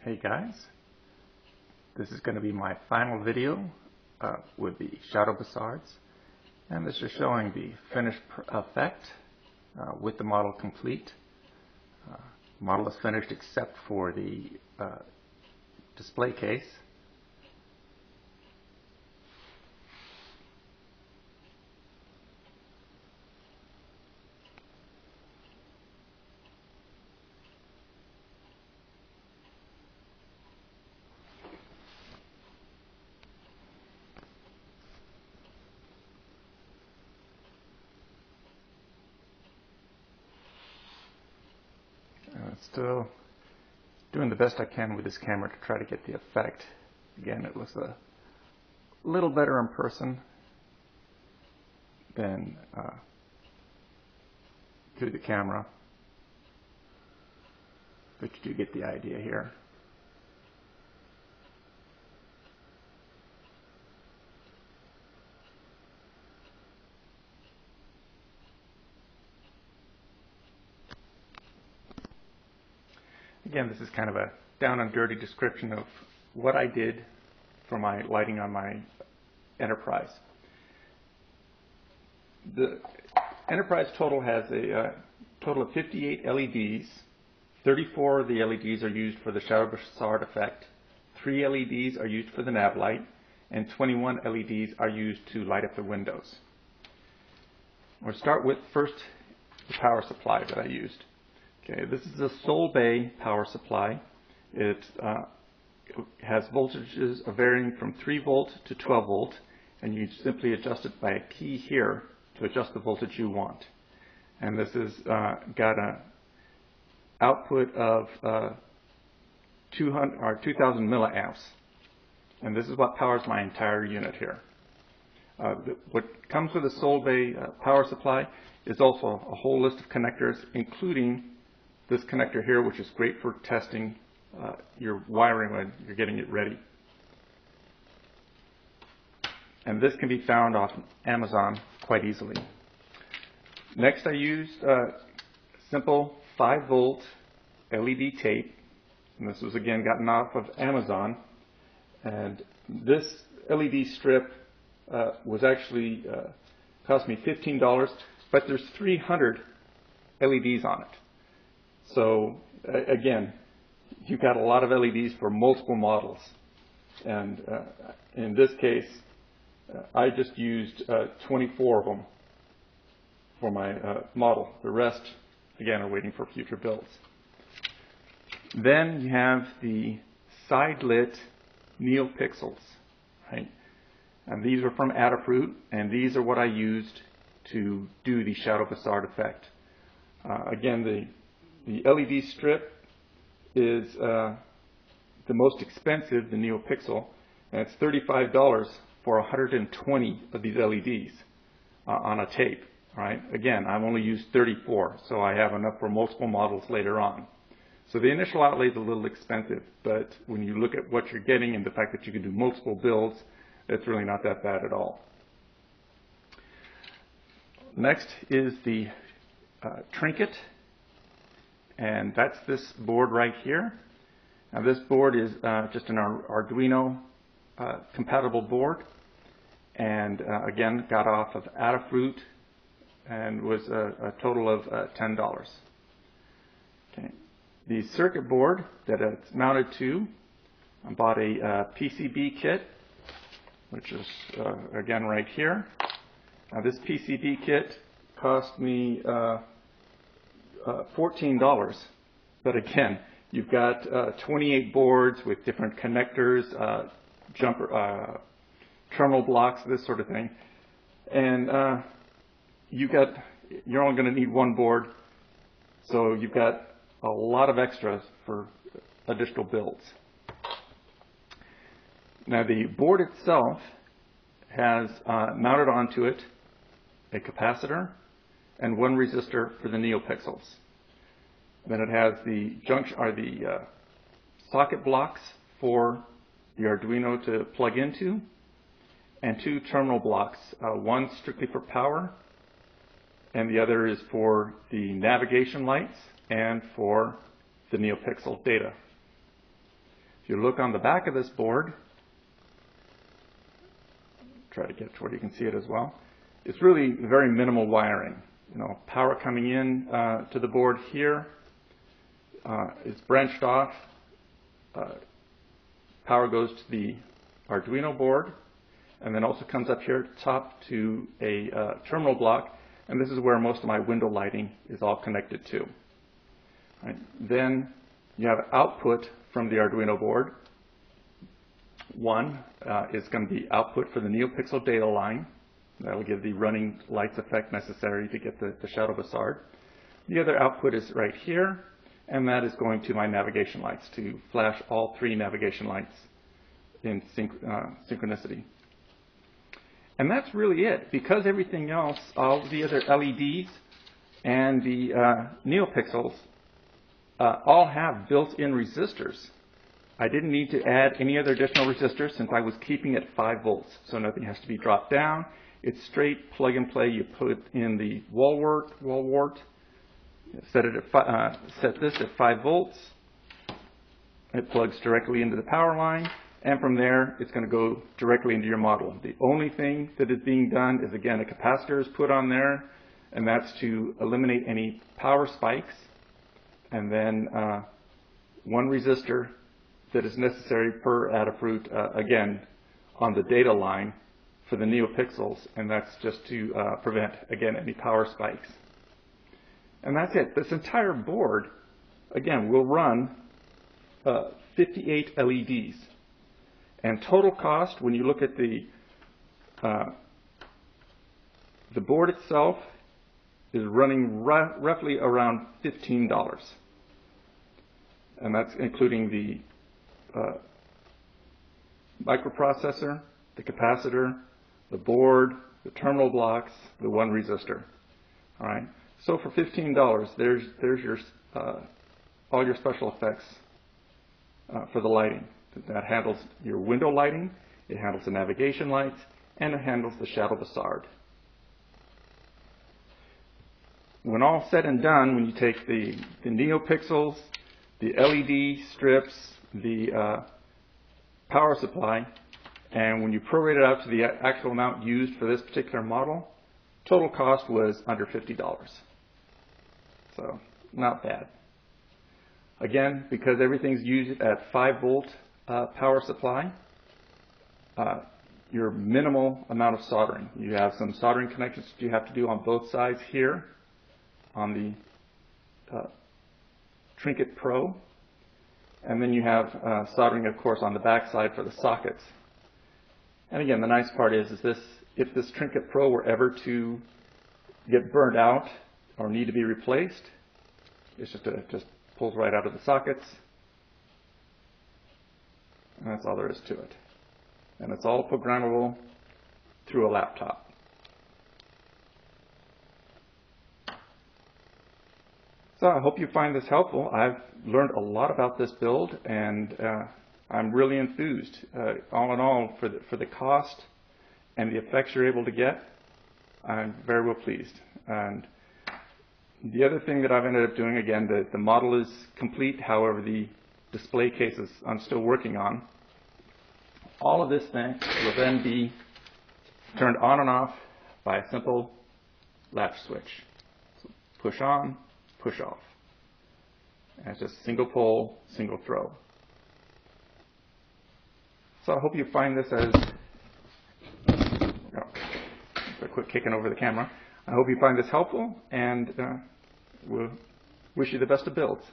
Hey guys, this is going to be my final video with the Shadow Bussards, and this is showing the finished effect with the model complete. Model is finished except for the display case. Still doing the best I can with this camera to try to get the effect. Again, it looks a little better in person than through the camera, but you do get the idea here. Again, this is kind of a down and dirty description of what I did for my lighting on my Enterprise. The Enterprise total has a total of 58 LEDs. 34 of the LEDs are used for the Shadow Bussard effect. 3 LEDs are used for the nav light, and 21 LEDs are used to light up the windows. We'll start with first the power supply that I used. Okay, this is a Sol Bay power supply. It has voltages varying from 3 volt to 12 volt, and you simply adjust it by a key here to adjust the voltage you want. And this has got an output of 2,000 milliamps, and this is what powers my entire unit here. What comes with a Sol Bay power supply is also a whole list of connectors, including this connector here, which is great for testing your wiring when you're getting it ready. And this can be found off Amazon quite easily. Next, I used simple 5 volt LED tape, and this was again gotten off of Amazon. And this LED strip was actually cost me $15, but there's 300 LEDs on it. So again, you've got a lot of LEDs for multiple models, and in this case I just used 24 of them for my model. The rest again are waiting for future builds. Then you have the side lit NeoPixels, right? And these are from Adafruit, and these are what I used to do the Shadow Bussard effect. Again, the LED strip is the most expensive, the NeoPixel, and it's $35 for 120 of these LEDs on a tape. Right? Again, I've only used 34, so I have enough for multiple models later on. So the initial outlay is a little expensive, but when you look at what you're getting and the fact that you can do multiple builds, it's really not that bad at all. Next is the trinket. And that's this board right here. Now this board is just an Arduino compatible board, and again got off of Adafruit, and was a total of $10. Okay. The circuit board that it's mounted to, I bought a PCB kit, which is again right here. Now this PCB kit cost me $14, but again, you've got 28 boards with different connectors, terminal blocks, this sort of thing, and you're only going to need one board, so you've got a lot of extras for additional builds. Now the board itself has mounted onto it a capacitor and 1 resistor for the NeoPixels. Then it has the socket blocks for the Arduino to plug into, and 2 terminal blocks, one strictly for power, and the other is for the navigation lights and for the NeoPixel data. If you look on the back of this board, try to get to where you can see it as well, it's really very minimal wiring. You know, power coming in to the board here. It's branched off. Power goes to the Arduino board, and then also comes up here at the top to a terminal block, and this is where most of my window lighting is all connected to. Right. Then you have output from the Arduino board. One is going to be output for the NeoPixel data line. That will give the running lights effect necessary to get the Shadow Bussard. The other output is right here, and that is going to my navigation lights to flash all 3 navigation lights in synchronicity. And that's really it. Because everything else, all the other LEDs and the NeoPixels all have built-in resistors. I didn't need to add any other additional resistors since I was keeping it 5 volts. So nothing has to be dropped down. It's straight plug and play. You put in the wall wart, set this at 5 volts. It plugs directly into the power line, and from there it's going to go directly into your model. The only thing that is being done is, again, a capacitor is put on there, and that's to eliminate any power spikes, and then 1 resistor that is necessary per Adafruit, again, on the data line for the NeoPixels, and that's just to prevent, again, any power spikes. And that's it. This entire board, again, will run 58 LEDs. And total cost, when you look at the board itself, is running roughly around $15. And that's including the microprocessor, the capacitor, the board, the terminal blocks, the 1 resistor. All right. So for $15, there's your all your special effects for the lighting. That handles your window lighting, it handles the navigation lights, and it handles the Shadow Bussard. When all said and done, when you take the NeoPixels, the LED strips, the power supply, and when you prorate it out to the actual amount used for this particular model, total cost was under $50. So, not bad. Again, because everything's used at 5 volt power supply, your minimal amount of soldering. You have some soldering connections that you have to do on both sides here on the Trinket Pro. And then you have soldering, of course, on the back side for the sockets. And again, the nice part is this: if this Trinket Pro were ever to get burned out or need to be replaced, it's just pulls right out of the sockets. And that's all there is to it. And it's all programmable through a laptop. So I hope you find this helpful. I've learned a lot about this build, and I'm really enthused. All in all, for the cost and the effects you're able to get, I'm very well pleased. And the other thing that I've ended up doing, again, the model is complete. However, the display cases I'm still working on. All of this thing will then be turned on and off by a simple latch switch. So push on, push off. And it's just single pole, single throw. So I hope you find this as, quit kicking over the camera. I hope you find this helpful, and we'll wish you the best of builds.